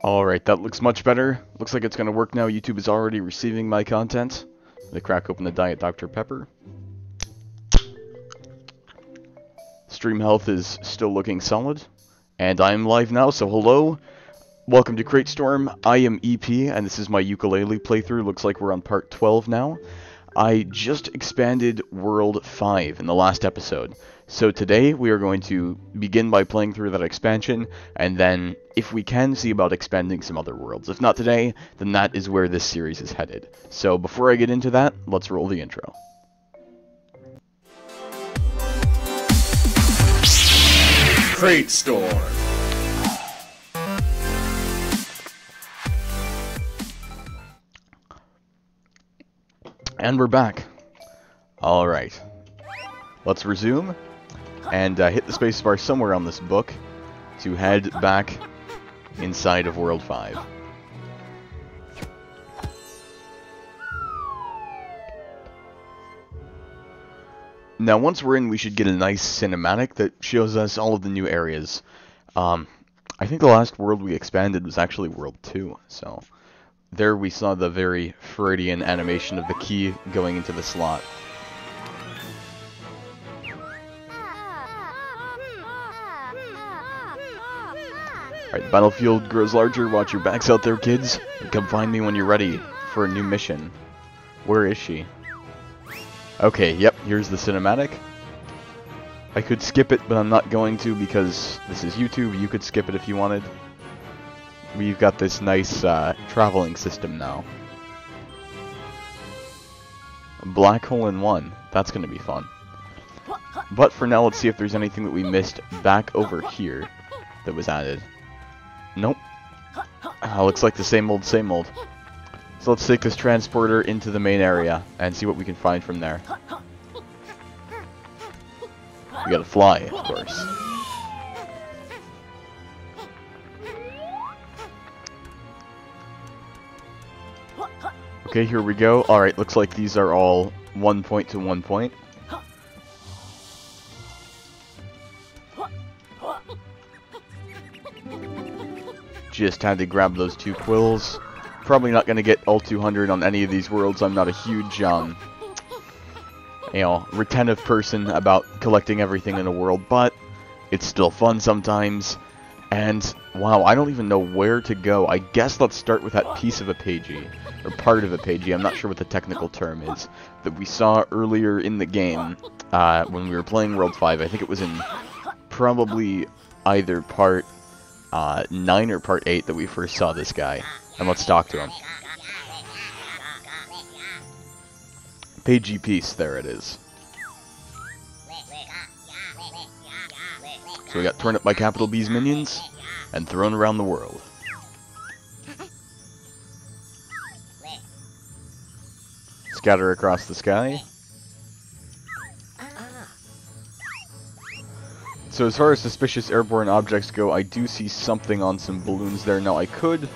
Alright, that looks much better. Looks like it's going to work now. YouTube is already receiving my content. Let me crack open the Diet Dr. Pepper. Stream health is still looking solid. And I'm live now, so hello. Welcome to Crate Storm. I am EP, and this is my Yooka-Laylee playthrough. Looks like we're on part 12 now. I just expanded World 5 in the last episode. So today we are going to begin by playing through that expansion, and then, if we can, see about expanding some other worlds. If not today, then that is where this series is headed. So before I get into that, let's roll the intro. Crate Storm. And we're back. Alright. Let's resume, and hit the spacebar somewhere on this book to head back inside of World 5. Now, once we're in, we should get a nice cinematic that shows us all of the new areas. I think the last world we expanded was actually World 2, so there we saw the very Freudian animation of the key going into the slot. Alright, the battlefield grows larger. Watch your backs out there, kids. And come find me when you're ready for a new mission. Where is she? Okay, yep, here's the cinematic. I could skip it, but I'm not going to because this is YouTube. You could skip it if you wanted. We've got this nice traveling system now. A black hole in one. That's going to be fun. But for now, let's see if there's anything that we missed back over here that was added. Nope. Looks like the same old, same old. So let's take this transporter into the main area and see what we can find from there. We gotta fly, of course. Okay, here we go. Alright, looks like these are all 1 point to 1 point. Just had to grab those 2 quills. Probably not going to get all 200 on any of these worlds. I'm not a huge, retentive person about collecting everything in a world, but it's still fun sometimes. And, wow, I don't even know where to go. I guess let's start with that piece of a pagie, or part of a pagie. I'm not sure what the technical term is, that we saw earlier in the game when we were playing World 5. I think it was in probably either part 9 or part 8 that we first saw this guy. And let's talk to him. Pagie piece, there it is. So we got torn up by capital B's minions and thrown around the world. Scatter across the sky. So as far as suspicious airborne objects go, I do see something on some balloons there. Now I could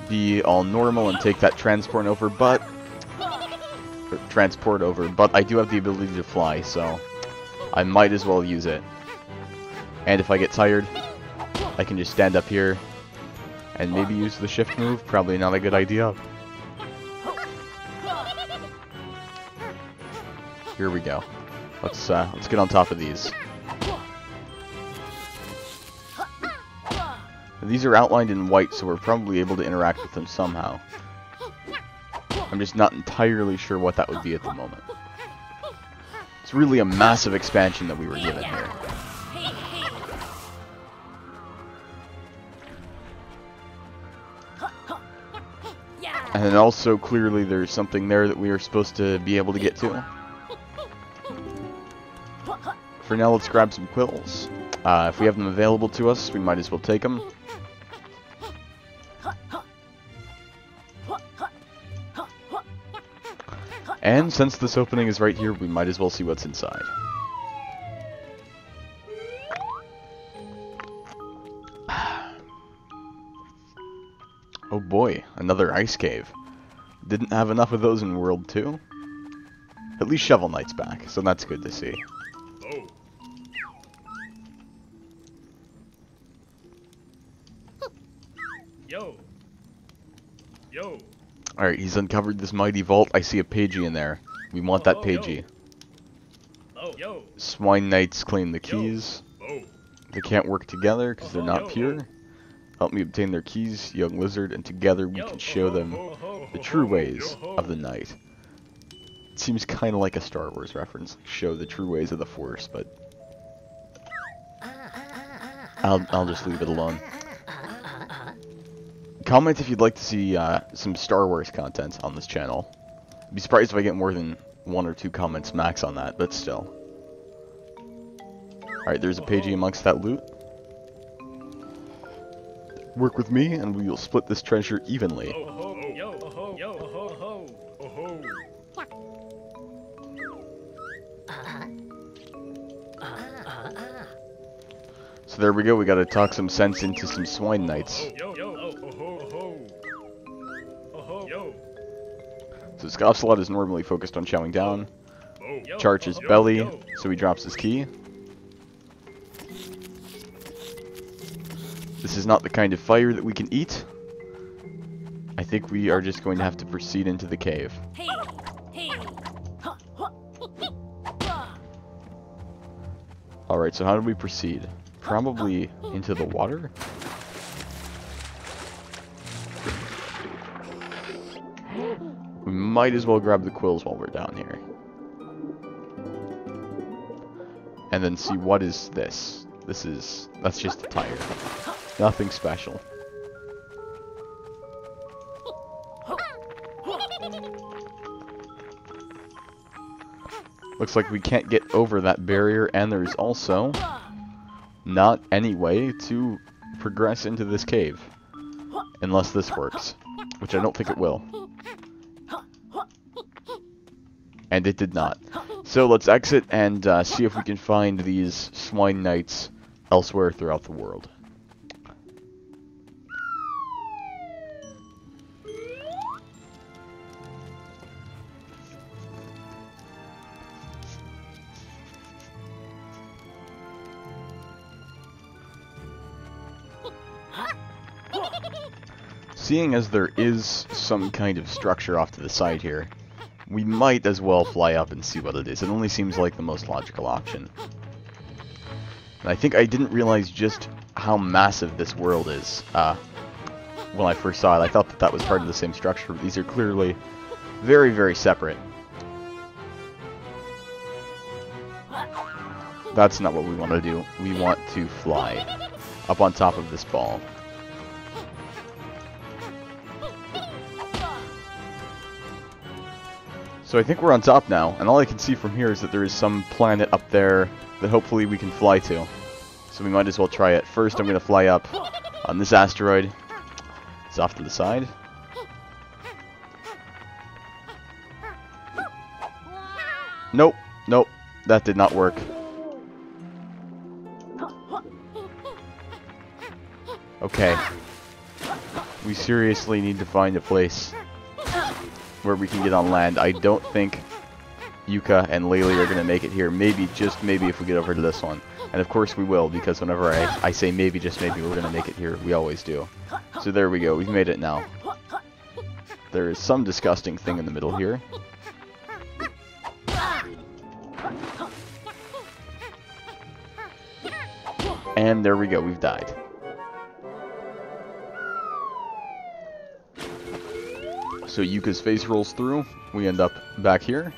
be all normal and take that transport over, but I do have the ability to fly, so I might as well use it. And if I get tired, I can just stand up here and maybe use the shift move. Probably not a good idea. Here we go. Let's get on top of these. These are outlined in white, so we're probably able to interact with them somehow. I'm just not entirely sure what that would be at the moment. It's really a massive expansion that we were given here. And then also, clearly, there's something there that we are supposed to be able to get to. For now, let's grab some quills. If we have them available to us, we might as well take them. And since this opening is right here, we might as well see what's inside. Oh boy, another ice cave. Didn't have enough of those in World 2. At least Shovel Knight's back, so that's good to see. Yo. Yo. Alright, he's uncovered this mighty vault. I see a pagie in there. We want that pagie. Oh, yo. Swine Knights claim the keys. Oh. They can't work together because they're not pure. Help me obtain their keys, young lizard, and together we can show them the true ways of the night. It seems kind of like a Star Wars reference. Show the true ways of the Force, but I'll just leave it alone. Comment if you'd like to see some Star Wars content on this channel. I'd be surprised if I get more than 1 or 2 comments max on that, but still. Alright, there's a pagie amongst that loot. Work with me, and we will split this treasure evenly. So there we go, we gotta talk some sense into some swine knights. So Scoffslot is normally focused on chowing down. Charge his belly, so he drops his key. This is not the kind of fire that we can eat. I think we are just going to have to proceed into the cave. Alright, so how do we proceed? Probably into the water? We might as well grab the quills while we're down here. And then see, what is this? That's just a tire. Nothing special. Looks like we can't get over that barrier, and there is also not any way to progress into this cave. Unless this works. Which I don't think it will. And it did not. So let's exit and see if we can find these swine knights elsewhere throughout the world. Seeing as there is some kind of structure off to the side here, we might as well fly up and see what it is. It only seems like the most logical option. And I think I didn't realize just how massive this world is when I first saw it. I thought that that was part of the same structure, but these are clearly very, very separate. That's not what we want to do. We want to fly up on top of this ball. So I think we're on top now, and all I can see from here is that there is some planet up there that hopefully we can fly to. So we might as well try it. First I'm going to fly up on this asteroid. It's off to the side. Nope, nope, that did not work. Okay. We seriously need to find a place where we can get on land. I don't think Yooka and Laylee are going to make it here. Maybe, just maybe, if we get over to this one. And of course we will, because whenever I say maybe, just maybe, we're going to make it here. We always do. So there we go. We've made it now. There is some disgusting thing in the middle here. And there we go. We've died. So Yuka's face rolls through. We end up back here.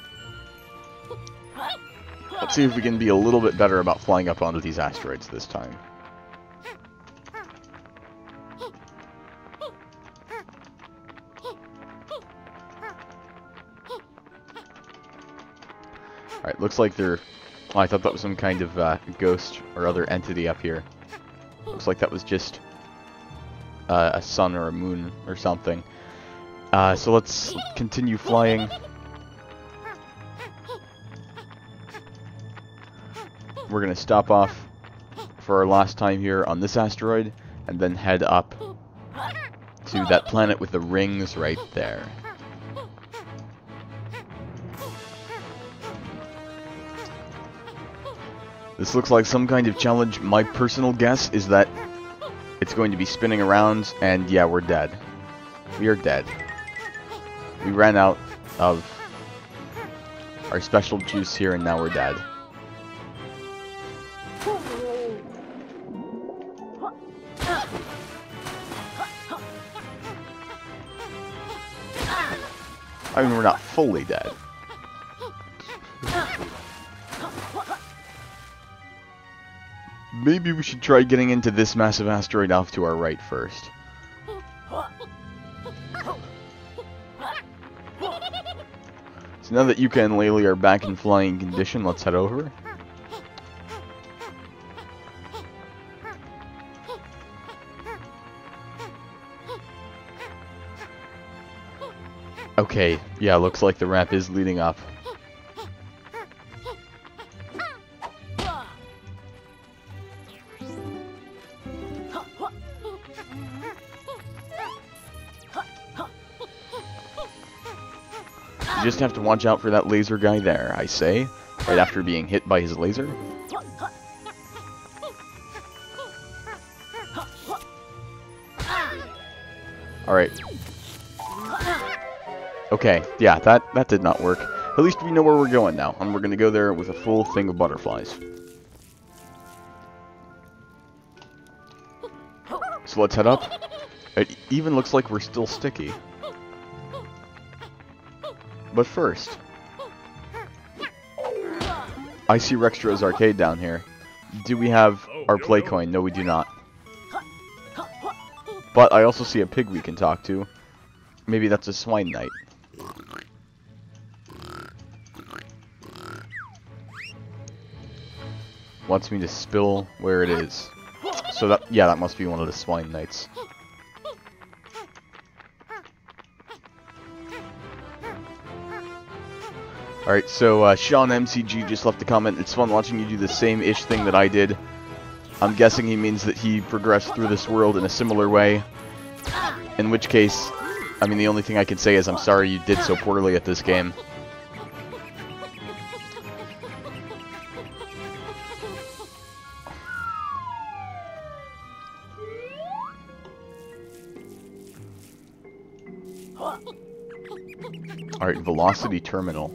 Let's see if we can be a little bit better about flying up onto these asteroids this time. Alright, looks like they're... Oh, I thought that was some kind of ghost or other entity up here. Looks like that was just a sun or a moon or something. So let's continue flying. We're going to stop off for our last time here on this asteroid, and then head up to that planet with the rings right there. This looks like some kind of challenge. My personal guess is that It's going to be spinning around, and yeah, we're dead. We are dead. We ran out of our special juice here, and now we're dead. I mean, we're not fully dead. Maybe we should try getting into this massive asteroid off to our right first. So now that Yooka and Laylee are back in flying condition, let's head over. Okay, yeah, looks like the ramp is leading up. You just have to watch out for that laser guy there, I say, right after being hit by his laser. Alright. Okay, yeah, that did not work. At least we know where we're going now, and we're going to go there with a full thing of butterflies. So let's head up. It even looks like we're still sticky. But first, I see Rextra's arcade down here. Do we have our play coin? No, we do not. But I also see a pig we can talk to. Maybe that's a swine knight. Wants me to spill where it is. So that, yeah, that must be one of the swine knights. Alright, so Sean MCG just left a comment. It's fun watching you do the same-ish thing that I did. I'm guessing he means that he progressed through this world in a similar way. In which case, I mean, the only thing I can say is I'm sorry you did so poorly at this game. Alright, Velocity Terminal.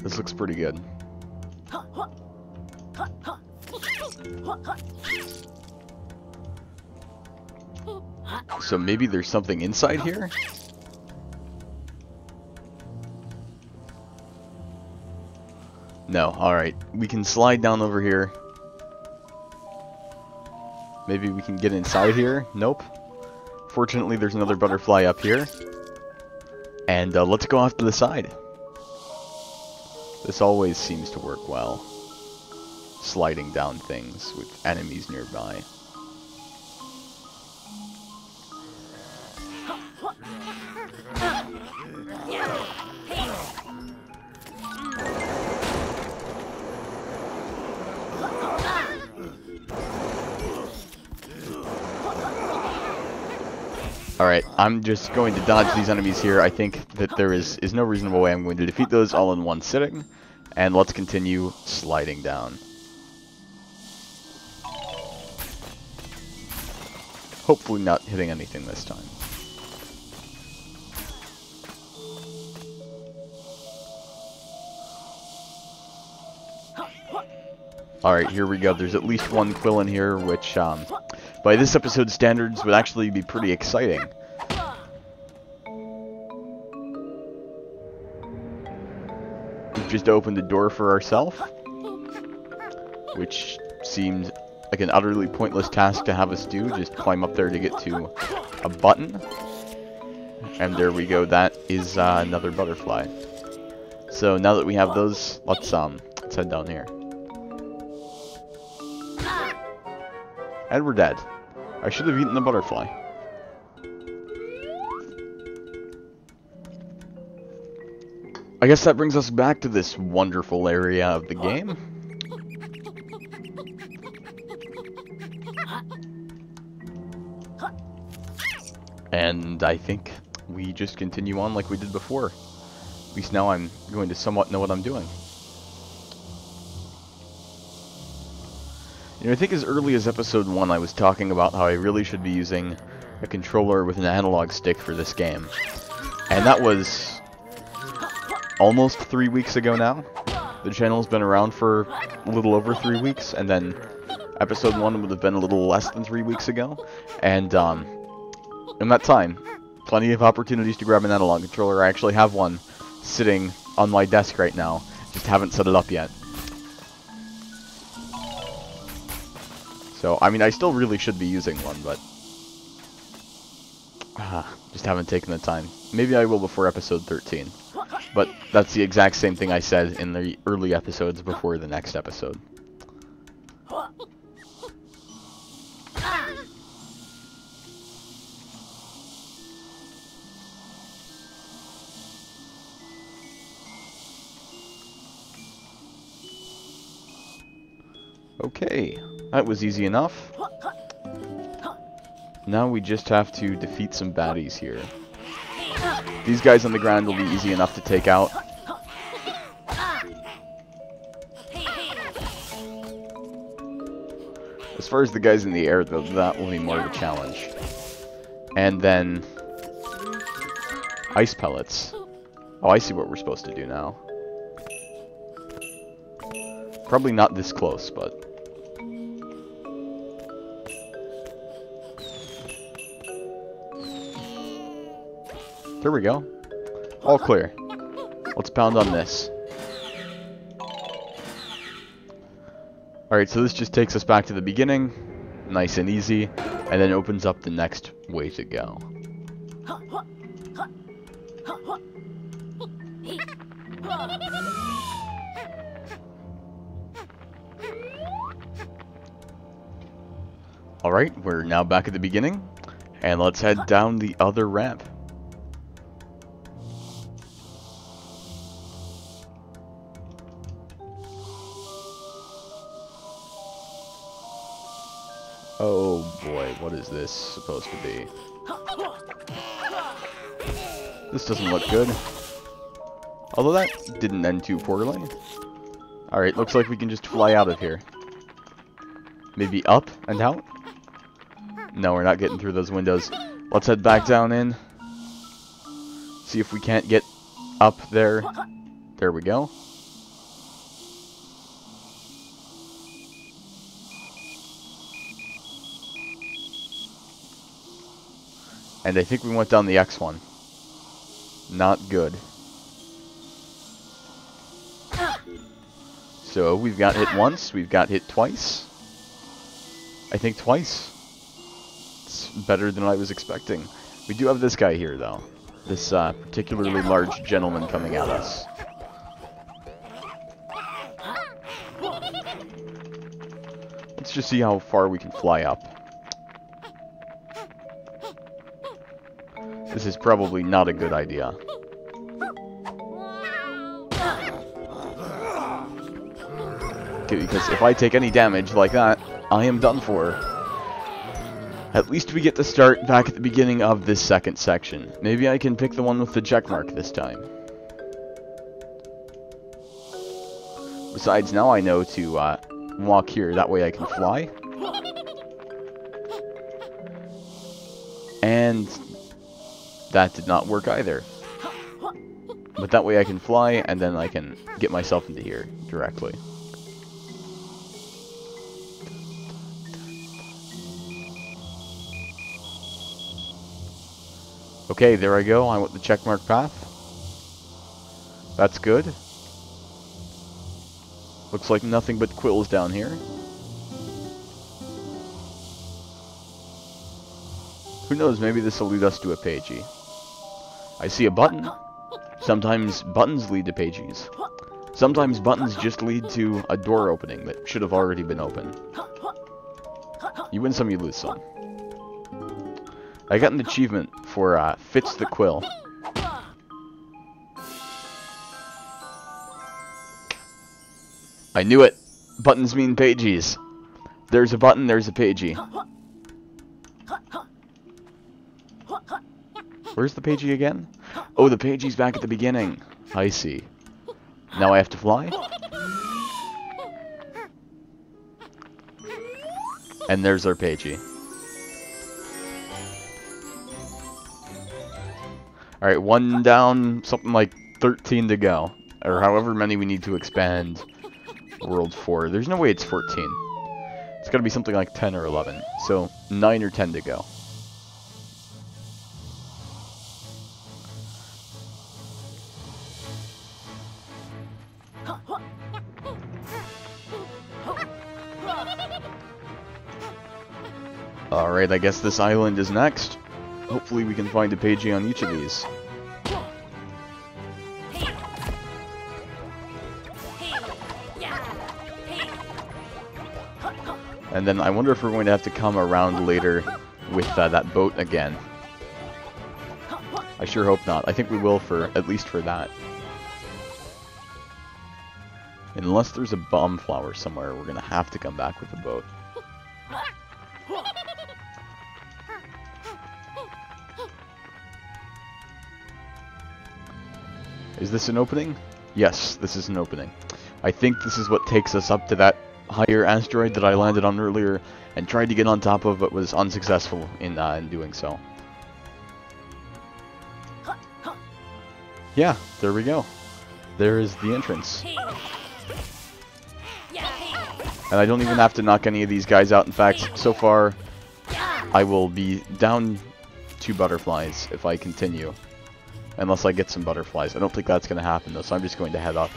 This looks pretty good. So maybe there's something inside here? No, alright. We can slide down over here. Maybe we can get inside here? Nope. Fortunately, there's another butterfly up here. And let's go off to the side. This always seems to work well. Sliding down things with enemies nearby. Alright, I'm just going to dodge these enemies here. I think that there is no reasonable way I'm going to defeat those all in one sitting. And let's continue sliding down. Hopefully not hitting anything this time. Alright, here we go. There's at least one quill in here, which, by this episode's standards, would actually be pretty exciting. We've just opened a door for ourselves, which seemed like an utterly pointless task to have us do. Just climb up there to get to a button. And there we go. That is another butterfly. So now that we have those, let's head down here. And we're dead. I should have eaten the butterfly. I guess that brings us back to this wonderful area of the game. And I think we just continue on like we did before. At least now I'm going to somewhat know what I'm doing. You know, I think as early as episode 1 I was talking about how I really should be using a controller with an analog stick for this game. And that was almost 3 weeks ago now. The channel's been around for a little over 3 weeks, and then episode 1 would have been a little less than 3 weeks ago. And in that time, plenty of opportunities to grab an analog controller. I actually have one sitting on my desk right now, just haven't set it up yet. So, I mean, I still really should be using one, but just haven't taken the time. Maybe I will before episode 13. But that's the exact same thing I said in the early episodes before the next episode. Okay, that was easy enough. Now we just have to defeat some baddies here. These guys on the ground will be easy enough to take out. As far as the guys in the air, though, that will be more of a challenge. And then ice pellets. Oh, I see what we're supposed to do now. Probably not this close, but... There we go. All clear. Let's pound on this. Alright, so this just takes us back to the beginning. Nice and easy. And then opens up the next way to go. Alright, we're now back at the beginning. And let's head down the other ramp. Oh boy, what is this supposed to be? This doesn't look good. Although that didn't end too poorly. Alright, looks like we can just fly out of here. Maybe up and out? No, we're not getting through those windows. Let's head back down in. See if we can't get up there. There we go. And I think we went down the X one. Not good. So we've got hit once, we've got hit twice. I think twice. It's better than I was expecting. We do have this guy here though. This particularly large gentleman coming at us. Let's just see how far we can fly up. This is probably not a good idea. Okay, because if I take any damage like that, I am done for. At least we get to start back at the beginning of this second section. Maybe I can pick the one with the check mark this time. Besides, now I know to walk here, that way I can fly. And that did not work either. But that way I can fly, and then I can get myself into here directly. Okay, there I go. I went the checkmark path. That's good. Looks like nothing but quills down here. Who knows, maybe this will lead us to a pagey. I see a button. Sometimes buttons lead to pagies. Sometimes buttons just lead to a door opening that should have already been open. You win some, you lose some. I got an achievement for Fits the Quill. I knew it! Buttons mean pagies. There's a button, there's a pagey. Where's the pagey again? Oh, the pagey's back at the beginning. I see. Now I have to fly? And there's our pagey. Alright, 1 down, something like 13 to go. Or however many we need to expand World 4. There's no way it's 14. It's gotta be something like 10 or 11. So, 9 or 10 to go. Alright, I guess this island is next. Hopefully we can find a pagey on each of these. And then I wonder if we're going to have to come around later with that boat again. I sure hope not. I think we will, for at least for that. Unless there's a bomb flower somewhere, we're going to have to come back with a boat. Is this an opening? Yes, this is an opening. I think this is what takes us up to that higher asteroid that I landed on earlier and tried to get on top of, but was unsuccessful in doing so. Yeah, there we go. There is the entrance. And I don't even have to knock any of these guys out. In fact, so far, I will be down 2 butterflies if I continue. Unless I get some butterflies. I don't think that's going to happen though, so I'm just going to head up.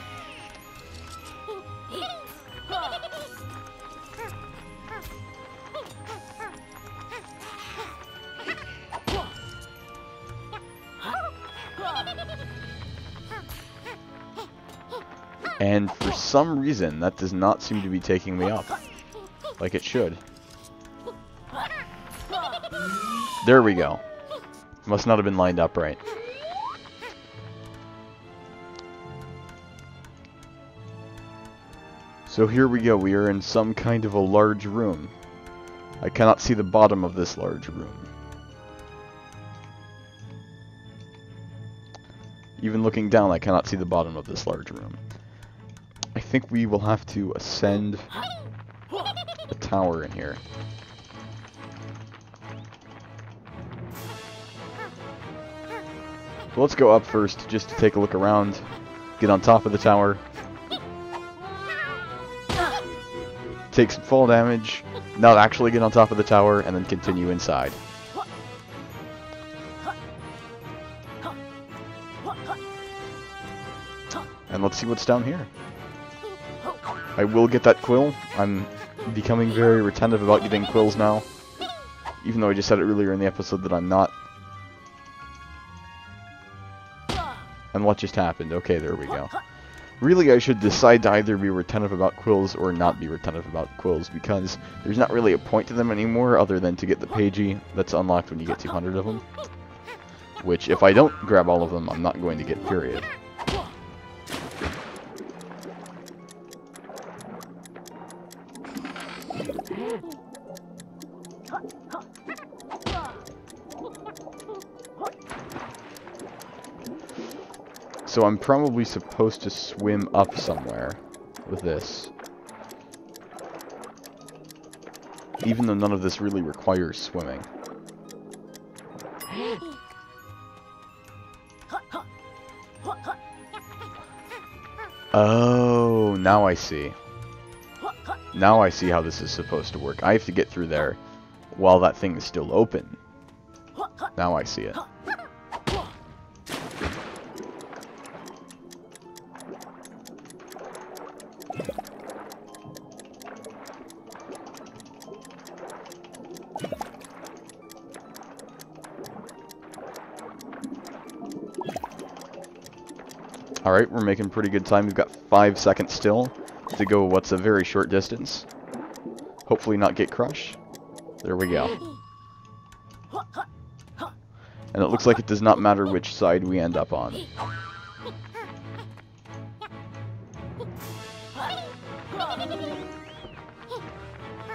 And for some reason, that does not seem to be taking me up. Like it should. There we go. Must not have been lined up right. So here we go, we are in some kind of a large room. I cannot see the bottom of this large room. Even looking down, I cannot see the bottom of this large room. I think we will have to ascend a tower in here. So let's go up first, just to take a look around, get on top of the tower. Take some fall damage, not actually get on top of the tower, and then continue inside. And let's see what's down here. I will get that quill. I'm becoming very retentive about getting quills now. Even though I just said it earlier in the episode that I'm not. And what just happened? Okay, there we go. Really, I should decide to either be retentive about quills or not be retentive about quills, because there's not really a point to them anymore other than to get the pagey that's unlocked when you get 200 of them. Which, if I don't grab all of them, I'm not going to get, period. So I'm probably supposed to swim up somewhere with this. Even though none of this really requires swimming. Oh, now I see. Now I see how this is supposed to work. I have to get through there while that thing is still open. Now I see it. Alright, we're making pretty good time. We've got 5 seconds still to go what's a very short distance. Hopefully not get crushed. There we go. And it looks like it does not matter which side we end up on.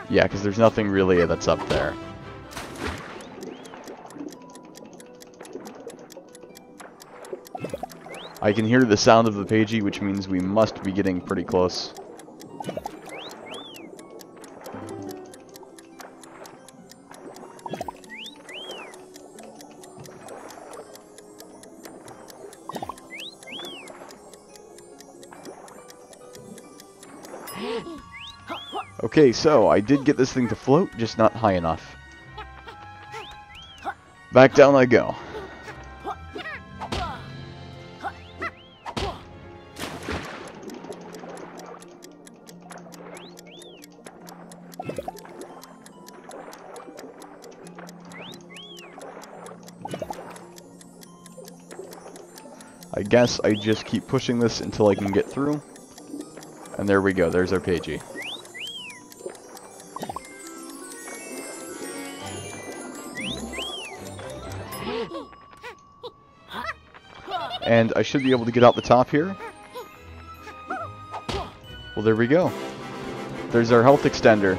Yeah, because there's nothing really that's up there. I can hear the sound of the pagey, which means we must be getting pretty close. Okay, so I did get this thing to float, just not high enough. Back down I go. I guess I just keep pushing this until I can get through. And there we go, there's our pagie. And I should be able to get out the top here. Well, there we go. There's our health extender.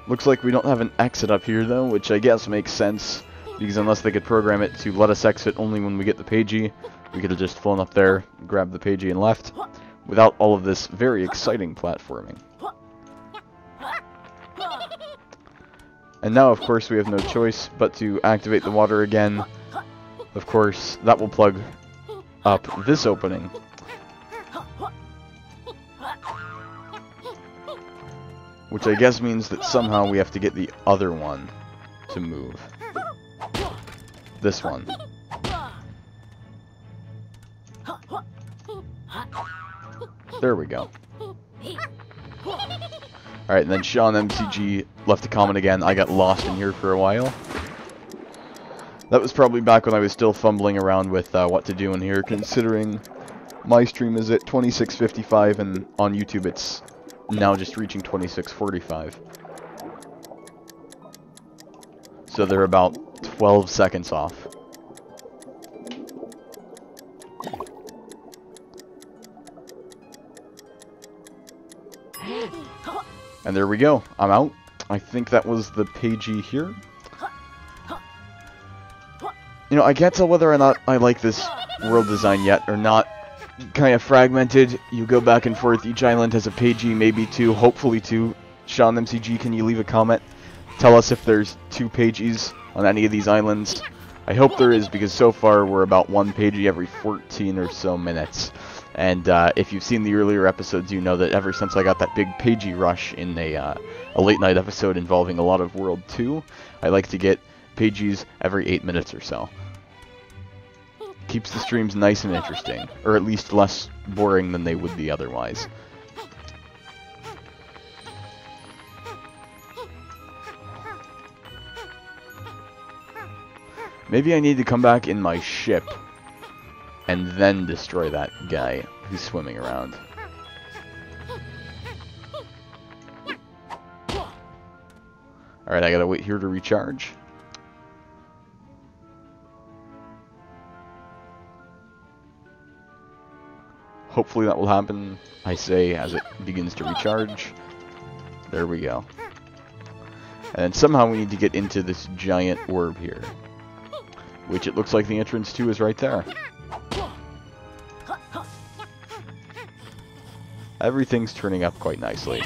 Looks like we don't have an exit up here though, which I guess makes sense. Because unless they could program it to let us exit only when we get the pagie, we could have just flown up there, grabbed the pagie, and left, without all of this very exciting platforming. And now, of course, we have no choice but to activate the water again. Of course, that will plug up this opening. Which I guess means that somehow we have to get the other one to move. This one. There we go. Alright, and then Sean MCG left a comment again. I got lost in here for a while. That was probably back when I was still fumbling around with what to do in here, considering my stream is at 26:55 and on YouTube it's now just reaching 26:45. So they're about 12 seconds off. And there we go. I'm out. I think that was the pagie here. You know, I can't tell whether or not I like this world design yet or not. Kind of fragmented. You go back and forth. Each island has a pagie, maybe two, hopefully two. Sean MCG, can you leave a comment? Tell us if there's two pagies on any of these islands. I hope there is, because so far we're about one pagie every 14 or so minutes. And if you've seen the earlier episodes, you know that ever since I got that big pagie rush in a late night episode involving a lot of World 2, I like to get pagies every 8 minutes or so. Keeps the streams nice and interesting, or at least less boring than they would be otherwise. Maybe I need to come back in my ship and then destroy that guy who's swimming around. Alright, I gotta wait here to recharge. Hopefully that will happen, I say, as it begins to recharge. There we go. And then somehow we need to get into this giant orb here, which it looks like the entrance to is right there. Everything's turning up quite nicely.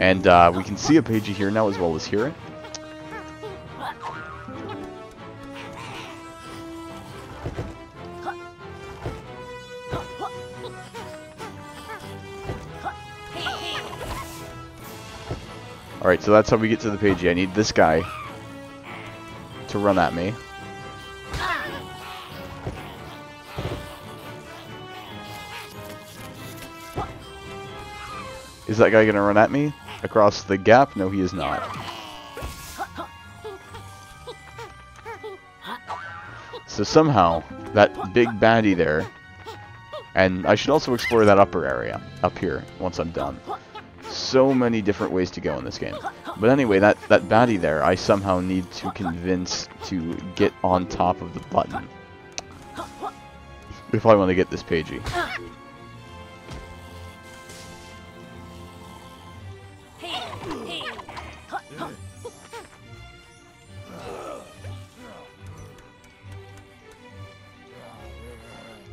And we can see a pagie here now as well as hear it. Alright, so that's how we get to the pagie. I need this guy to run at me. Is that guy gonna run at me across the gap? No, he is not. So somehow, that big baddie there, and I should also explore that upper area, up here, once I'm done. So many different ways to go in this game. But anyway, that baddie there, I somehow need to convince to get on top of the button if I want to get this pagie.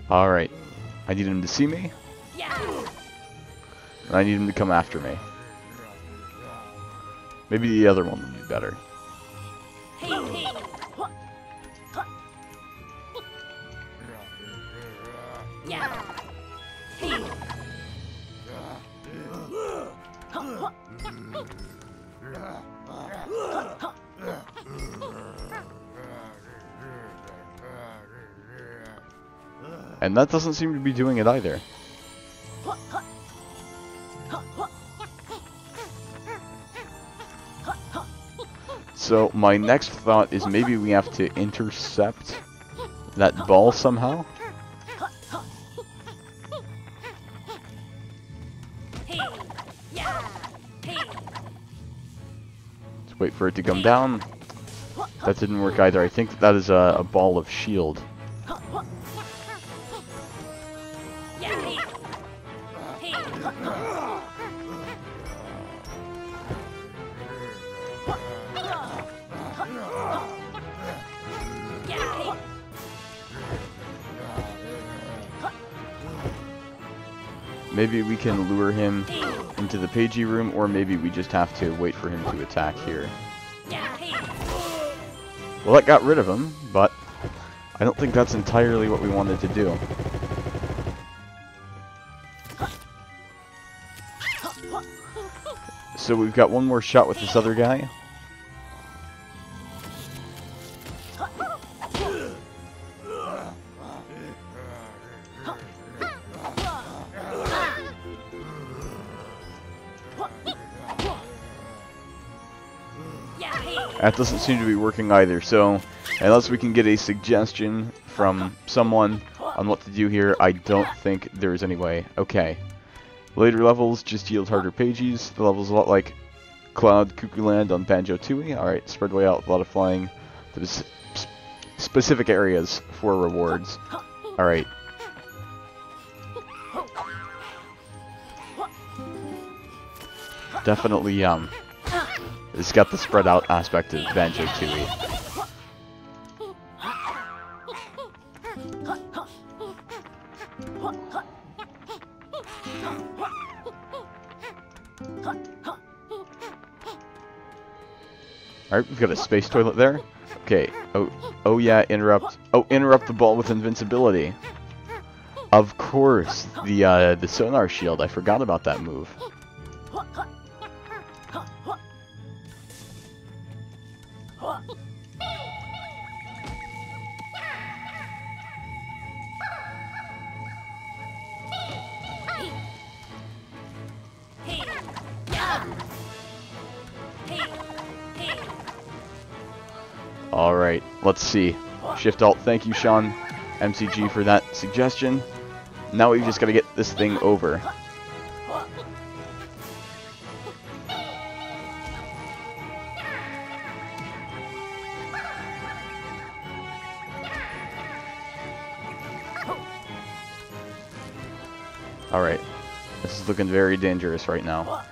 Alright, I need him to see me, and I need him to come after me. Maybe the other one would be better. And that doesn't seem to be doing it either. So my next thought is maybe we have to intercept that ball somehow. Let's wait for it to come down. That didn't work either. I think that is a ball of shield. Maybe we can lure him into the pagey room, or maybe we just have to wait for him to attack here. Well, that got rid of him, but I don't think that's entirely what we wanted to do. So we've got one more shot with this other guy. That doesn't seem to be working either, so unless we can get a suggestion from someone on what to do here, I don't think there's any way. Okay. Later levels just yield harder pages. The level's a lot like Cloud Cuckoo Land on Banjo-Tooie. Alright, spread way out with a lot of flying to specific areas for rewards. Alright. Definitely, it's got the spread out aspect of Banjo-Tooie. Alright, we've got a space toilet there. Okay. Oh yeah, interrupt. Oh, interrupt the ball with invincibility. Of course, the sonar shield. I forgot about that move. Alright, let's see. Shift Alt, thank you Sean MCG for that suggestion. Now we've just got to get this thing over. Alright, this is looking very dangerous right now.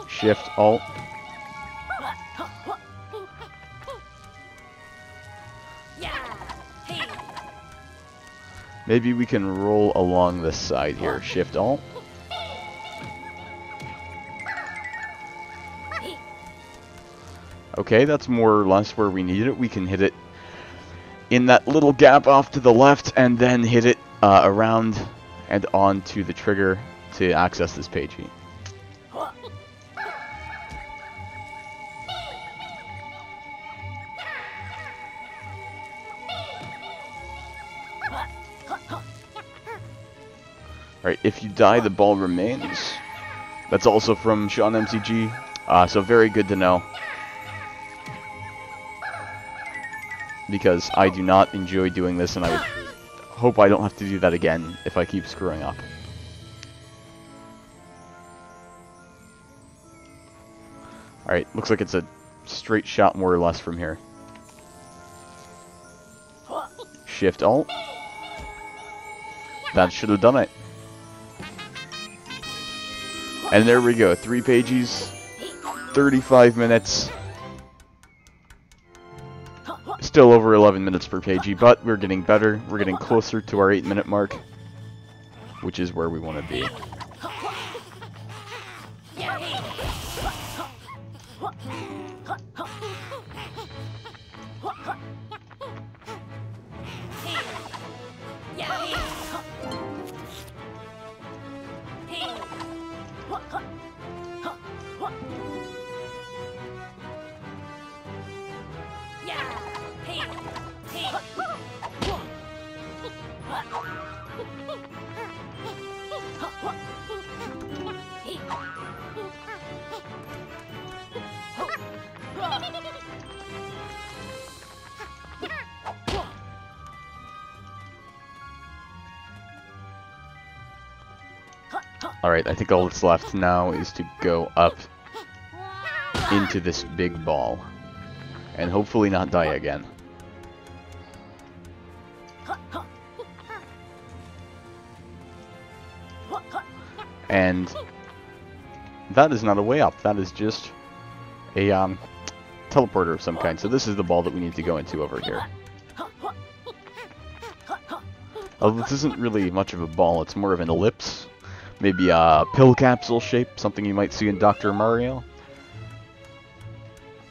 Shift Alt. Maybe we can roll along this side here. Shift Alt. Okay, that's more or less where we need it. We can hit it in that little gap off to the left and then hit it around and onto the trigger to access this pagey. Alright, if you die, the ball remains. That's also from Sean MCG, so very good to know. Because I do not enjoy doing this, and I would hope I don't have to do that again if I keep screwing up. Alright, looks like it's a straight shot more or less from here. Shift Alt. That should have done it. And there we go, 3 pages, 35 minutes. Still over 11 minutes per pagey, but we're getting better. We're getting closer to our 8-minute mark, which is where we want to be. Alright, I think all that's left now is to go up into this big ball. And hopefully not die again. And that is not a way up, that is just a teleporter of some kind. So this is the ball that we need to go into over here. Although this isn't really much of a ball, it's more of an ellipse. Maybe a pill capsule shape, something you might see in Dr. Mario.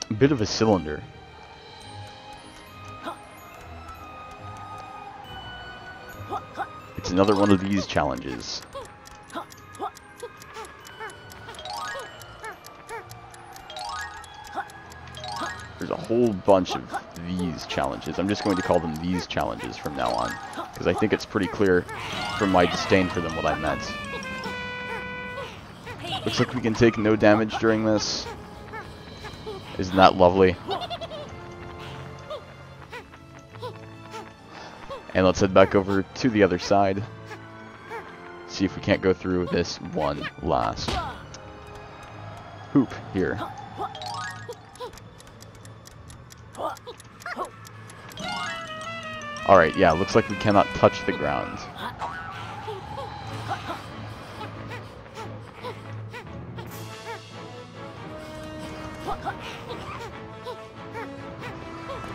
A bit of a cylinder. It's another one of these challenges. There's a whole bunch of these challenges. I'm just going to call them these challenges from now on, because I think it's pretty clear from my disdain for them what I meant. Looks like we can take no damage during this. Isn't that lovely? And let's head back over to the other side. See if we can't go through this one last hoop here. Alright, yeah, looks like we cannot touch the ground.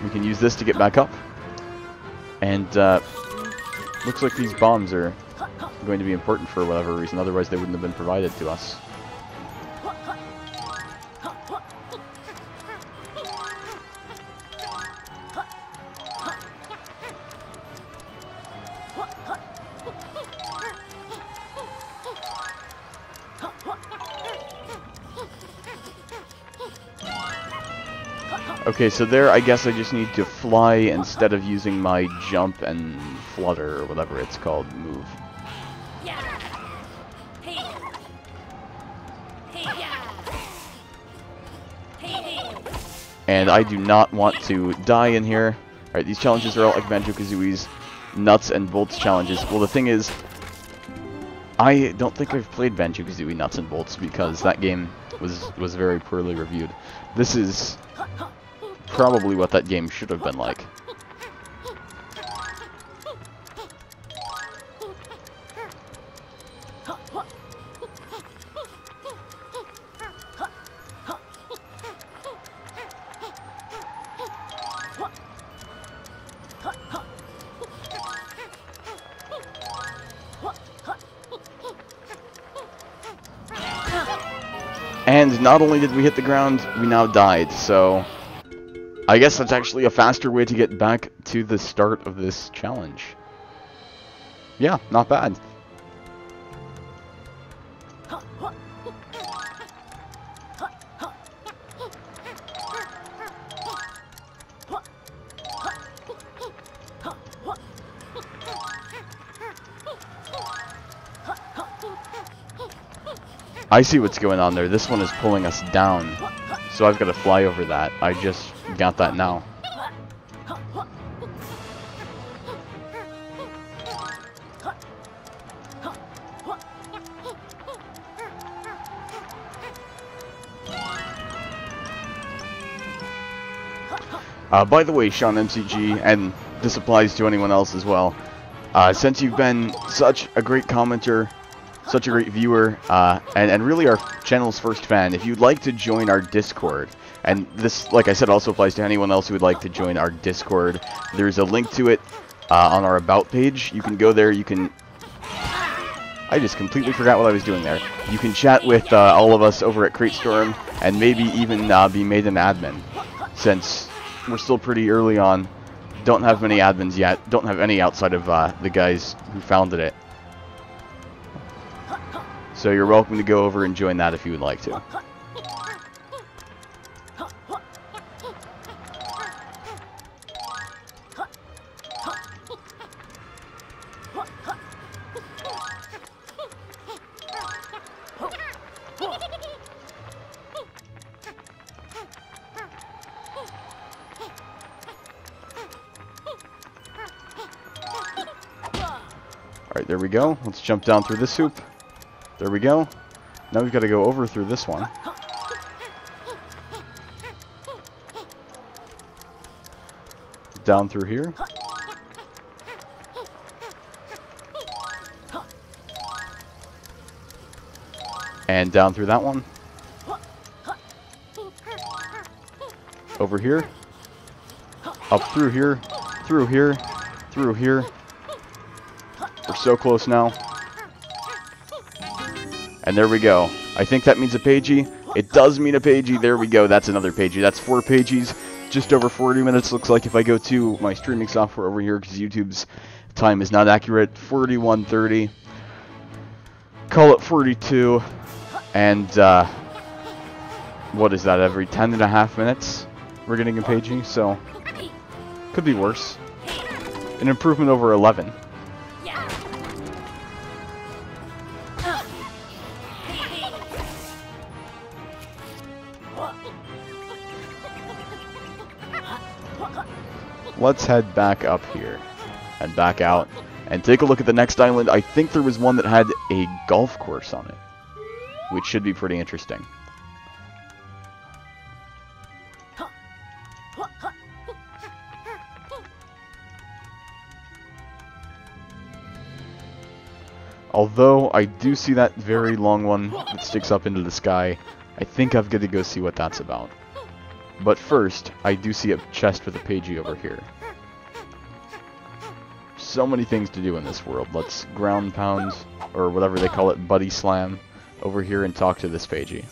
We can use this to get back up. And, looks like these bombs are going to be important for whatever reason, otherwise they wouldn't have been provided to us. Okay, so there I guess I just need to fly instead of using my jump and flutter, or whatever it's called, move. And I do not want to die in here. Alright, these challenges are all like Banjo-Kazooie's nuts and bolts challenges. Well, the thing is, I don't think I've played Banjo-Kazooie Nuts and Bolts because that game was very poorly reviewed. This is probably what that game should have been like. And not only did we hit the ground, we now died, so I guess that's actually a faster way to get back to the start of this challenge. Yeah, not bad. I see what's going on there. This one is pulling us down, so I've got to fly over that. I just got that now. By the way, Sean MCG, and this applies to anyone else as well, since you've been such a great commenter, such a great viewer, and really our channel's first fan, if you'd like to join our Discord, and this, like I said, also applies to anyone else who would like to join our Discord, there's a link to it on our About page. You can go there, you can... I just completely forgot what I was doing there. You can chat with all of us over at CrateStorm, and maybe even be made an admin, since we're still pretty early on, don't have many admins yet, don't have any outside of the guys who founded it. So you're welcome to go over and join that if you would like to. Alright, there we go. Let's jump down through this hoop. There we go. Now we've got to go over through this one. Down through here. And down through that one. Over here. Up through here. Through here. Through here. We're so close now. And there we go. I think that means a pagey. It does mean a pagey. There we go. That's another pagey. That's 4 pagies. Just over 40 minutes, looks like, if I go to my streaming software over here, because YouTube's time is not accurate. 41:30. Call it 42. And, what is that? Every 10.5 minutes, we're getting a pagey, so could be worse. An improvement over 11. Let's head back up here and back out and take a look at the next island. I think there was one that had a golf course on it, which should be pretty interesting. Although I do see that very long one that sticks up into the sky, I think I've got to go see what that's about. But first, I do see a chest with a pagey over here. So many things to do in this world. Let's ground pound, or whatever they call it, buddy slam, over here and talk to this pagey.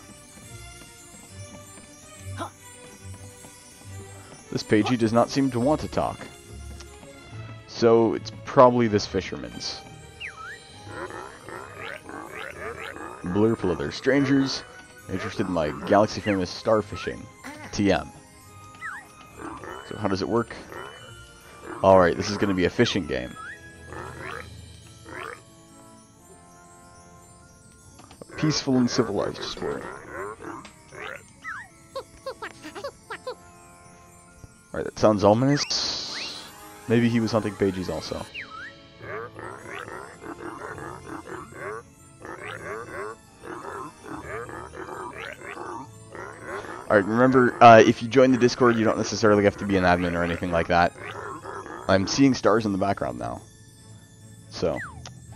This pagey does not seem to want to talk. So it's probably this fisherman's. Blurp leather. Strangers interested in my galaxy famous starfishing. TM. So how does it work? Alright, this is going to be a fishing game. A peaceful and civilized sport. Alright, that sounds ominous. Maybe he was hunting pagies also. Alright, remember, if you join the Discord, you don't necessarily have to be an admin or anything like that. I'm seeing stars in the background now. So,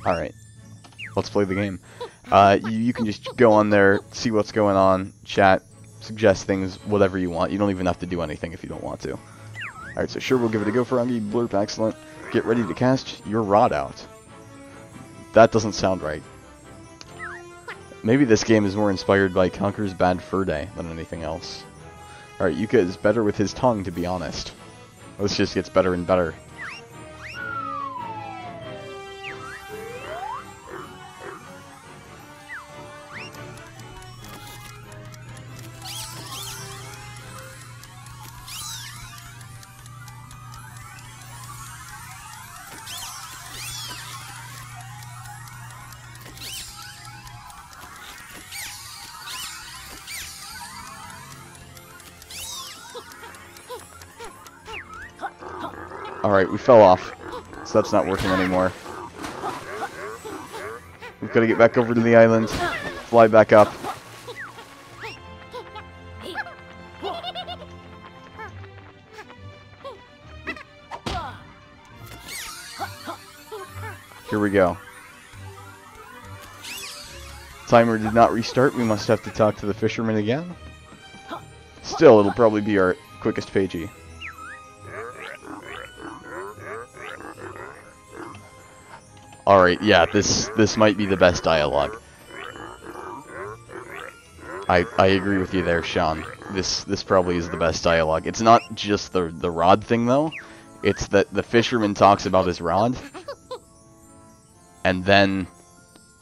alright. Let's play the game. You can just go on there, see what's going on, chat, suggest things, whatever you want. You don't even have to do anything if you don't want to. Alright, so sure, we'll give it a go, Ferengi. Blurp, excellent. Get ready to cast your rod out. That doesn't sound right. Maybe this game is more inspired by Conker's Bad Fur Day than anything else. Alright, Yooka is better with his tongue, to be honest. This just gets better and better. Alright, we fell off, so that's not working anymore. We've got to get back over to the island, fly back up. Here we go. Timer did not restart, we must have to talk to the fisherman again. Still, it'll probably be our quickest pagey. Alright, yeah, this might be the best dialogue. I agree with you there, Sean. This probably is the best dialogue. It's not just the rod thing, though. It's that the fisherman talks about his rod, and then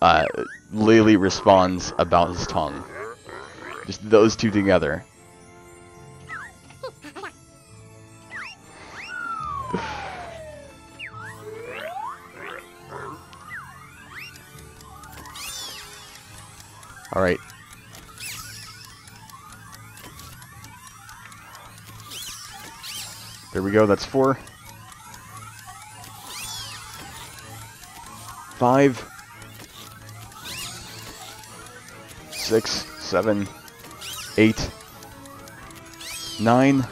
Laylee responds about his tongue. Just those two together. Alright. There we go, that's 4. 5. 6, 7, 8, 9,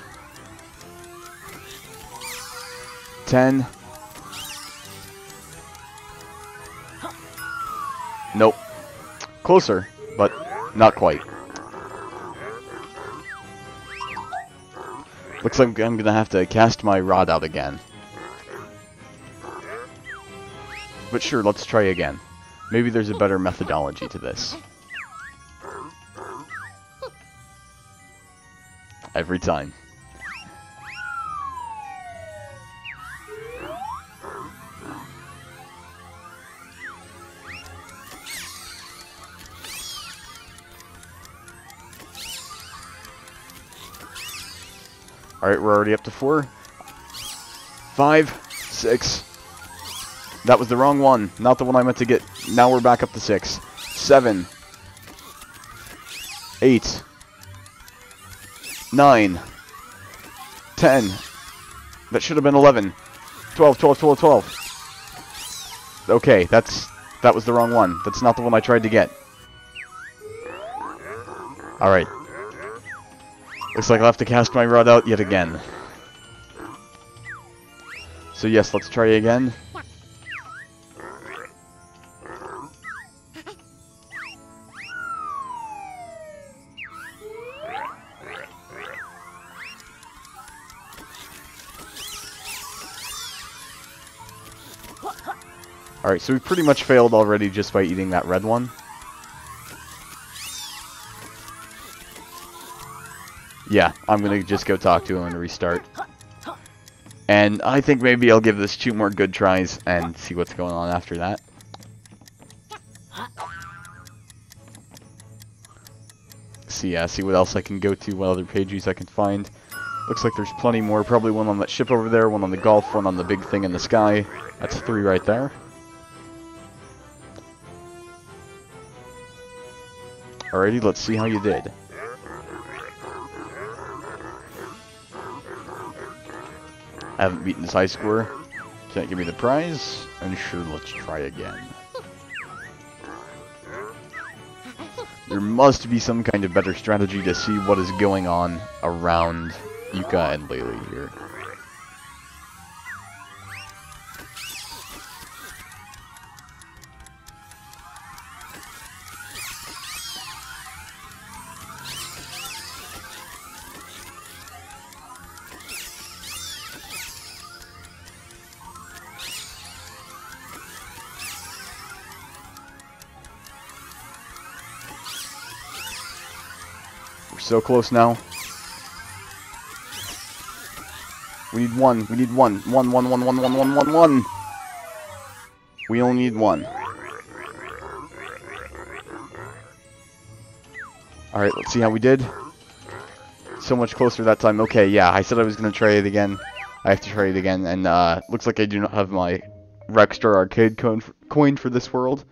10. Nope. Closer, but not quite. Looks like I'm gonna have to cast my rod out again. But sure, let's try again. Maybe there's a better methodology to this. Every time. Alright, we're already up to 4. 5, 6. That was the wrong one. Not the one I meant to get. Now we're back up to 6. 7. 8. 9. 10. That should have been 11. 12, 12, 12, 12. Okay, that was the wrong one. That's not the one I tried to get. Alright. Looks like I'll have to cast my rod out yet again. So yes, let's try again. Alright, so we pretty much failed already just by eating that red one. Yeah, I'm gonna just go talk to him and restart. And I think maybe I'll give this 2 more good tries and see what's going on after that. See, yeah, see what else I can go to, what other pages I can find. Looks like there's plenty more. Probably one on that ship over there, one on the golf, one on the big thing in the sky. That's 3 right there. Alrighty, let's see how you did. I haven't beaten this high score. Can't give me the prize. And sure, let's try again. There must be some kind of better strategy to see what is going on around Yooka and Laylee here. We're so close now. We need 1. We need 1. 1, 1, 1, 1, 1, 1, 1, 1. We only need 1. Alright, let's see how we did. So much closer that time. Okay, yeah, I said I was going to try it again. I have to try it again. And looks like I do not have my Rexstar arcade coin for this world.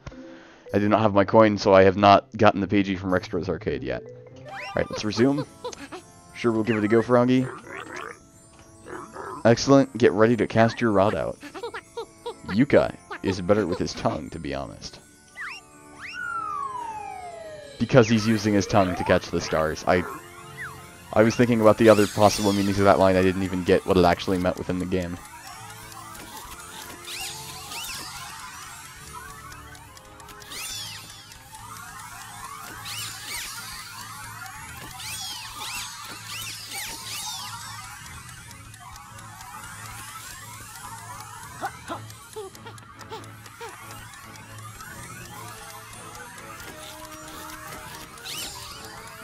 I do not have my coin, so I have not gotten the pagey from Rexstar's arcade yet. Alright, let's resume. Sure, we'll give it a go, Froggy. Excellent. Get ready to cast your rod out. Yooka is better with his tongue, to be honest. Because he's using his tongue to catch the stars. I was thinking about the other possible meanings of that line. I didn't even get what it actually meant within the game.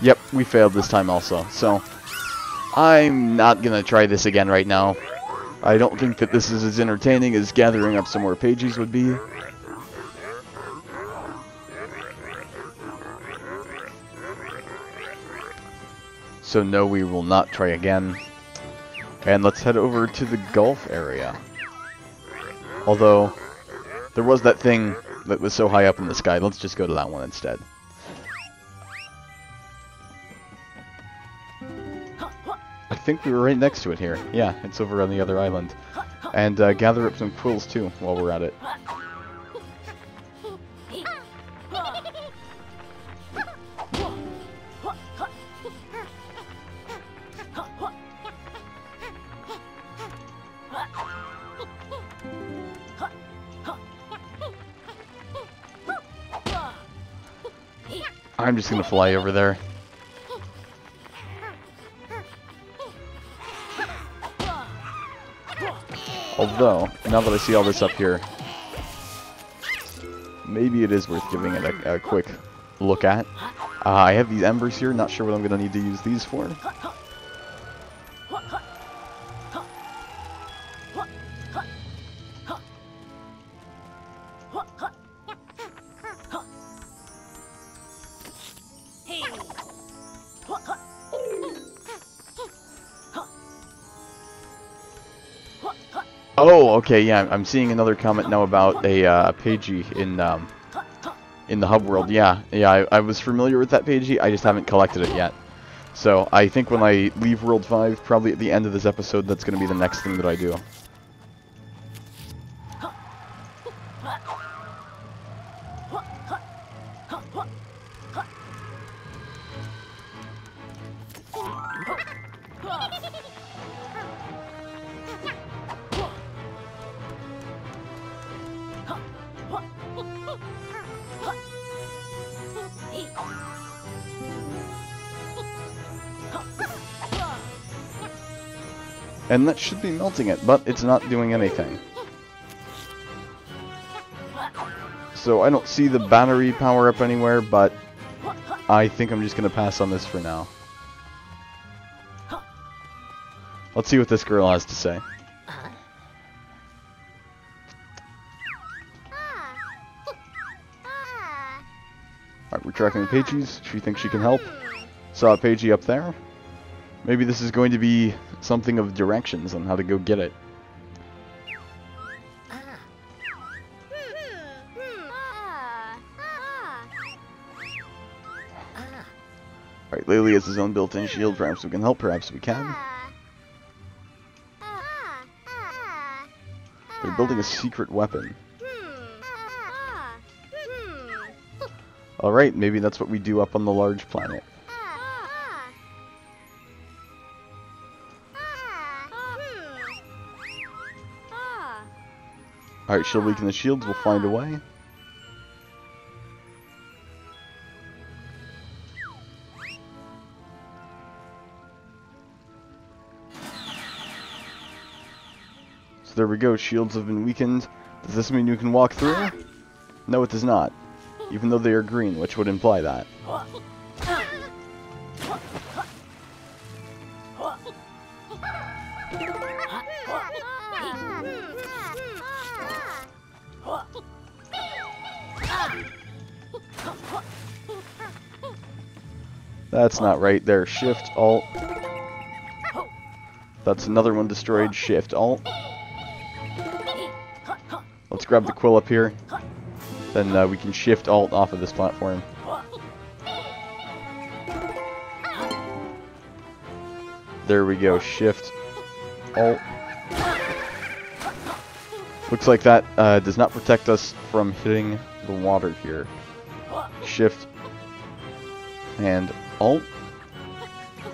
Yep, we failed this time also, so I'm not gonna try this again right now. I don't think that this is as entertaining as gathering up some more pages would be. So no, we will not try again. And let's head over to the Gulf area. Although, there was that thing that was so high up in the sky. Let's just go to that one instead. I think we were right next to it here. Yeah, it's over on the other island. And gather up some quills too while we're at it. I'm just gonna fly over there. Although, now that I see all this up here, maybe it is worth giving it a quick look at. I have these embers here, not sure what I'm gonna need to use these for. Oh, okay, yeah, I'm seeing another comment now about a pagie in the hub world. Yeah, I was familiar with that pagie, I just haven't collected it yet. So I think when I leave World 5, probably at the end of this episode, that's going to be the next thing that I do. And that should be melting it, but it's not doing anything. So I don't see the battery power up anywhere, but I think I'm just going to pass on this for now. Let's see what this girl has to say. Alright, we're tracking the pagies. She thinks she can help. Saw a pagie up there. Maybe this is going to be something of directions on how to go get it. Alright, Laylee has his own built-in shield. Perhaps we can help, perhaps we can. They're building a secret weapon. Alright, maybe that's what we do up on the large planet. Alright, she'll weaken the shields, we'll find a way. So there we go, shields have been weakened. Does this mean you can walk through? No, it does not. Even though they are green, which would imply that. That's not right there. Shift, Alt. That's another one destroyed. Shift, Alt. Let's grab the quill up here. Then we can Shift, Alt off of this platform. There we go. Shift, Alt. Looks like that does not protect us from hitting the water here. Shift and Alt.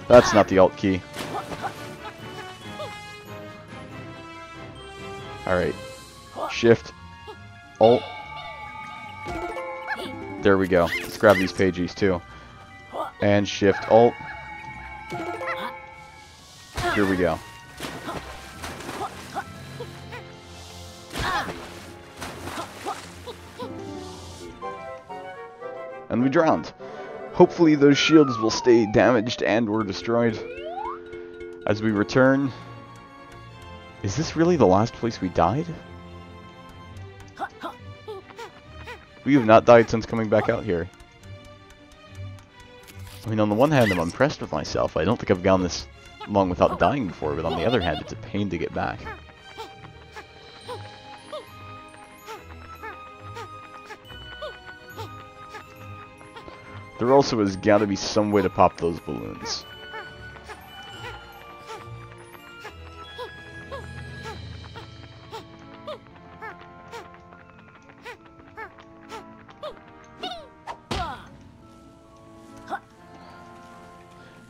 That's not the Alt key. Alright. Shift, Alt. There we go. Let's grab these pagies too. And Shift, Alt. Here we go. And we drowned. Hopefully those shields will stay damaged and or destroyed as we return. Is this really the last place we died? We have not died since coming back out here. I mean, on the one hand, I'm impressed with myself. I don't think I've gone this long without dying before, but on the other hand, it's a pain to get back. There also has got to be some way to pop those balloons.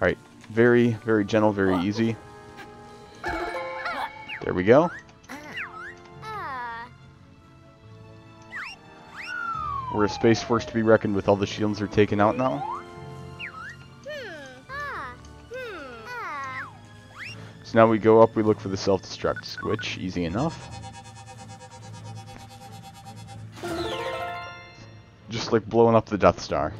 Alright, very, very gentle, very easy. There we go. We're a space force to be reckoned with. All the shields are taken out now. So now we go up, we look for the self-destruct switch. Easy enough. Just like blowing up the Death Star.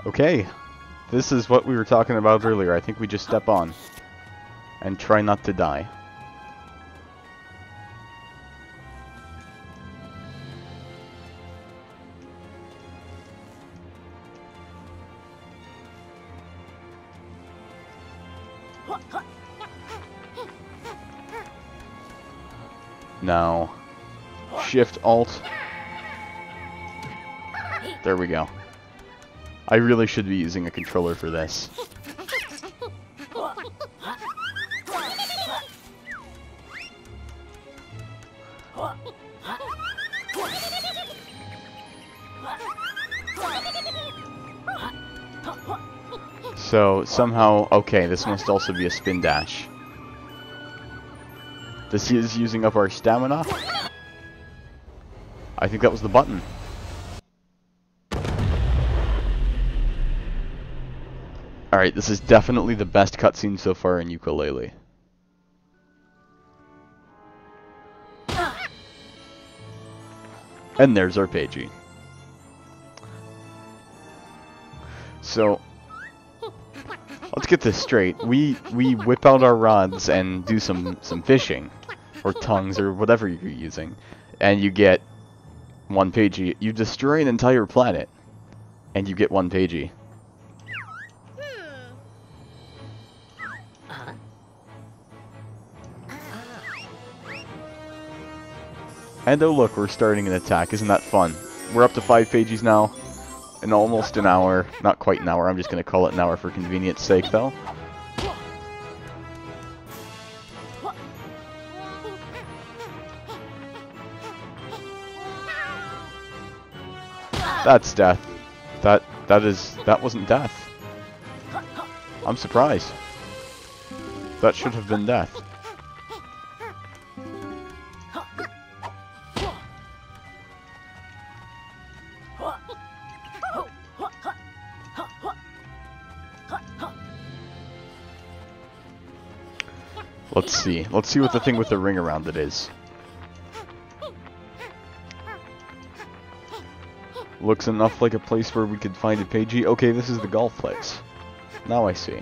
Okay, this is what we were talking about earlier. I think we just step on and try not to die. Now, Shift Alt. There we go. I really should be using a controller for this. So, somehow, okay, this must also be a spin dash. This is using up our stamina. I think that was the button. Alright, this is definitely the best cutscene so far in Yooka-Laylee. And there's our pagie. So, let's get this straight. We whip out our rods and do some fishing. Or tongues, or whatever you're using. And you get one pagie. You destroy an entire planet. And you get one pagie. And oh look, we're starting an attack. Isn't that fun? We're up to 5 pages now. In almost an hour. Not quite an hour. I'm just going to call it an hour for convenience sake, though. That's death. That wasn't death. I'm surprised. That should have been death. Let's see. Let's see what the thing with the ring around it is. Looks enough like a place where we could find a pagie. Okay, this is the golf place. Now I see.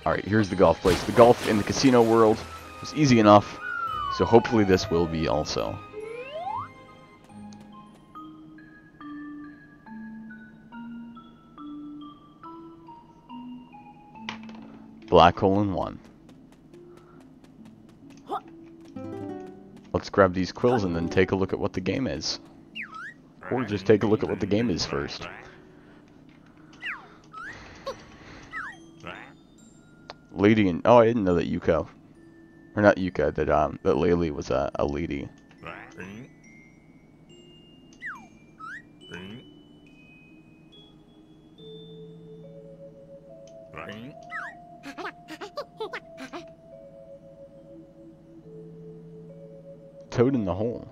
Alright, here's the golf place. The golf in the casino world was easy enough, so hopefully this will be also. Black hole in one. Let's grab these quills and then take a look at what the game is. Or just take a look at what the game is first. Lady and oh, I didn't know that Yooka, or not Yooka, that Laylee was a lady. Toad in the hole.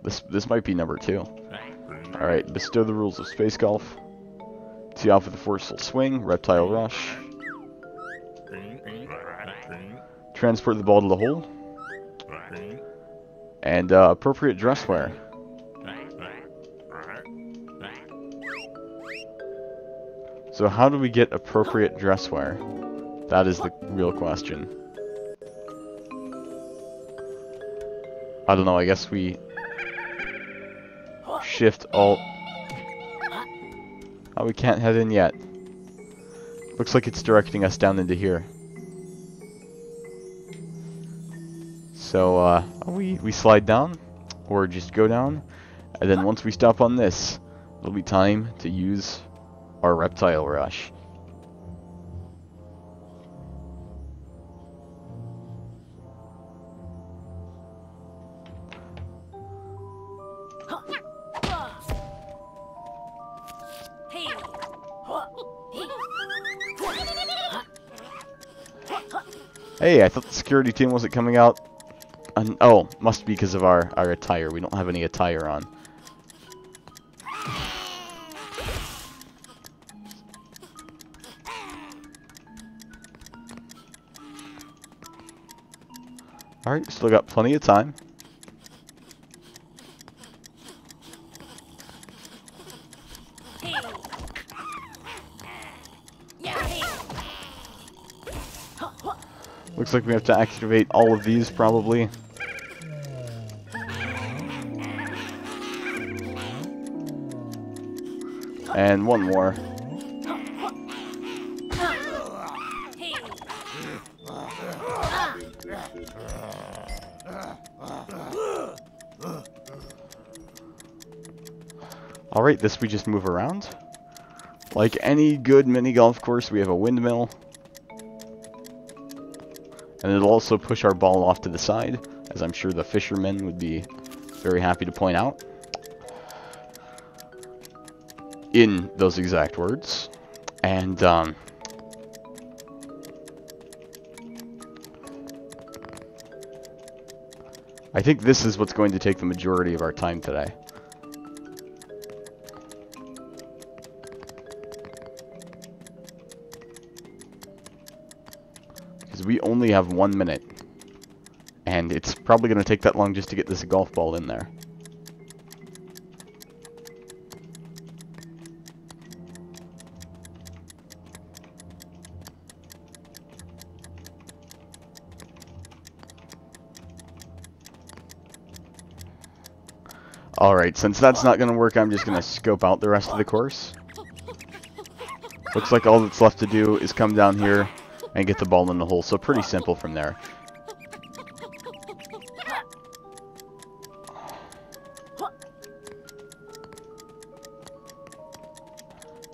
This might be number 2. All right, bestow the rules of space golf. Tee off with a forceful swing, reptile rush. Transport the ball to the hole. And appropriate dress wear. So how do we get appropriate dress wear? That is the real question. I don't know, I guess we shift alt. Oh, we can't head in yet. Looks like it's directing us down into here. So, we slide down, or just go down, and then once we stop on this, it'll be time to use our reptile rush. Hey, I thought the security team wasn't coming out. Oh, must be because of our attire. We don't have any attire on. Alright, still got plenty of time. Looks like we have to activate all of these, probably. And one more. Alright, this we just move around. Like any good mini golf course, we have a windmill. And it'll also push our ball off to the side, as I'm sure the fishermen would be very happy to point out. In those exact words. And, I think this is what's going to take the majority of our time today. Because we only have 1 minute. And it's probably going to take that long just to get this golf ball in there. Alright, since that's not going to work, I'm just going to scope out the rest of the course. Looks like all that's left to do is come down here and get the ball in the hole, so pretty simple from there.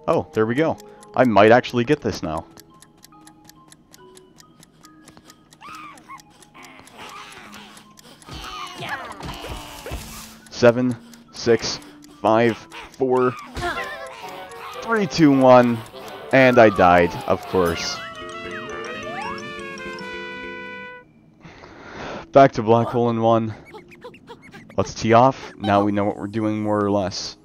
Oh, there we go. I might actually get this now. Seven, 6, 5, 4, 3, 2, 1, and I died, of course. Back to black hole in 1. Let's tee off. Now we know what we're doing more or less.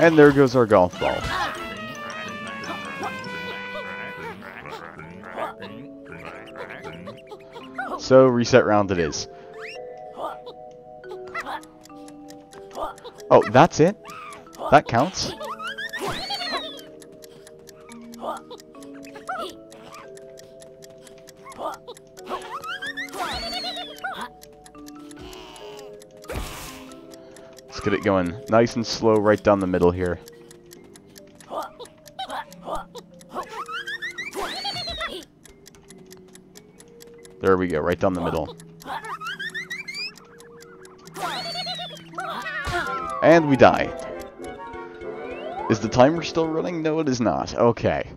And there goes our golf ball. So, reset round it is. Oh, that's it? That counts? Let's get it going nice and slow right down the middle here. There we go, right down the middle. And we die. Is the timer still running? No, it is not. Okay.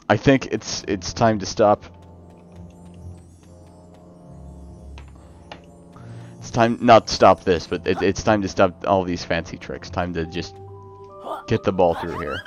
I think it's time to stop. It's time not to stop this, but it's time to stop all these fancy tricks. Time to just get the ball through here.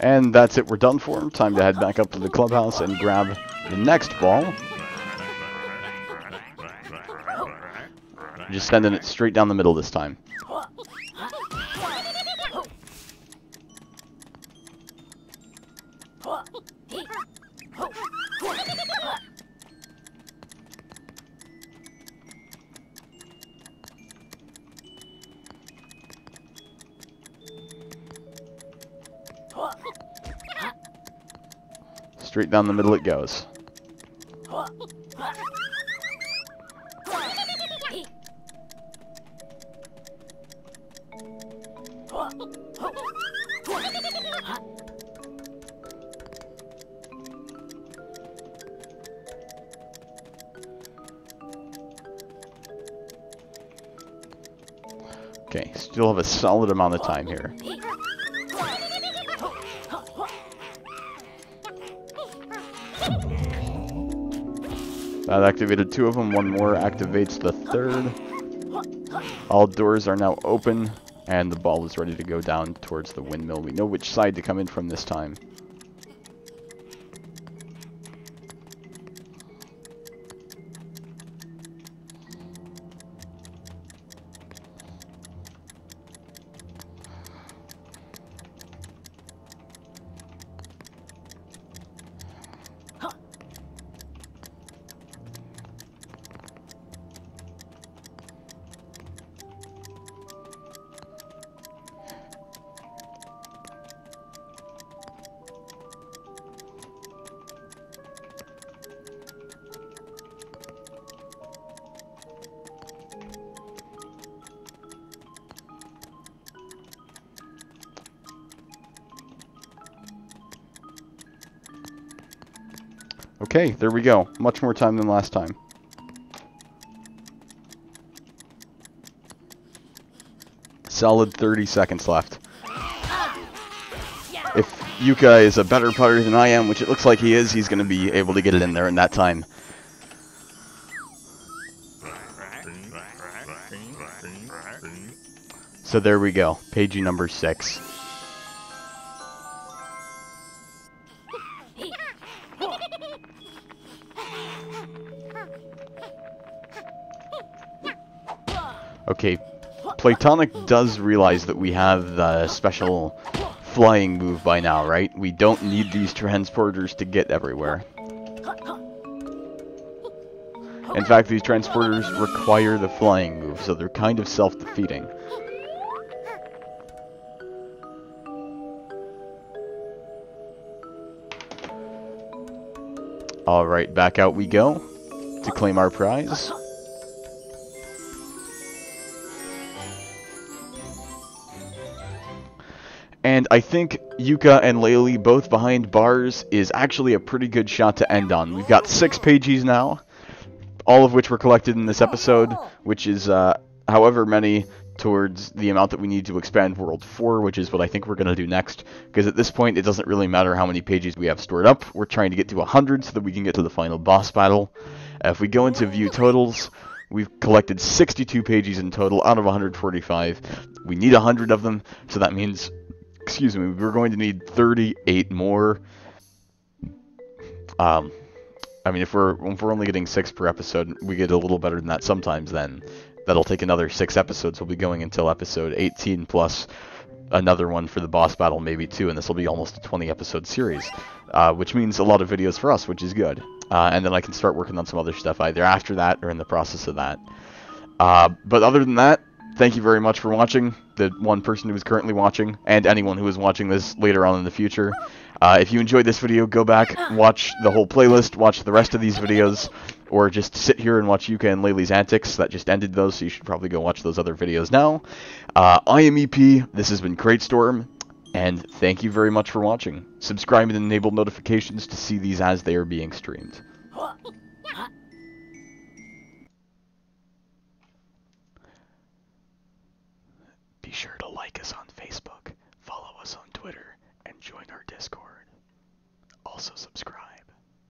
And that's it, we're done for. Time to head back up to the clubhouse and grab the next ball. Just sending it straight down the middle this time. Straight down the middle it goes. Okay, still have a solid amount of time here. That activated 2 of them, 1 more activates the 3rd. All doors are now open, and the ball is ready to go down towards the windmill. We know which side to come in from this time. Okay, there we go. Much more time than last time. Solid 30 seconds left. If Yooka is a better putter than I am, which it looks like he is, he's going to be able to get it in there in that time. So there we go. Pagey number 6. Okay, Platonic does realize that we have the special flying move by now, right? We don't need these transporters to get everywhere. In fact, these transporters require the flying move, so they're kind of self-defeating. Alright, back out we go to claim our prize. And I think Yooka and Laylee both behind bars is actually a pretty good shot to end on. We've got 6 pages now, all of which were collected in this episode, which is however many towards the amount that we need to expand World 4, which is what I think we're going to do next. Because at this point, it doesn't really matter how many pages we have stored up. We're trying to get to 100 so that we can get to the final boss battle. If we go into view totals, we've collected 62 pages in total out of 145. We need 100 of them, so that means... Excuse me, we're going to need 38 more. I mean, if we're only getting 6 per episode, we get a little better than that sometimes, then that'll take another 6 episodes. We'll be going until episode 18 plus another one for the boss battle, maybe 2, and this will be almost a 20-episode series, which means a lot of videos for us, which is good. And then I can start working on some other stuff either after that or in the process of that. But other than that, thank you very much for watching, the one person who is currently watching, and anyone who is watching this later on in the future. If you enjoyed this video, go back, watch the whole playlist, watch the rest of these videos, or just sit here and watch Yooka and Laylee's antics. That just ended those, so you should probably go watch those other videos now. I am EP, this has been Cratestorm, and thank you very much for watching. Subscribe and enable notifications to see these as they are being streamed. Be sure to like us on Facebook, follow us on Twitter, and join our Discord. Also subscribe.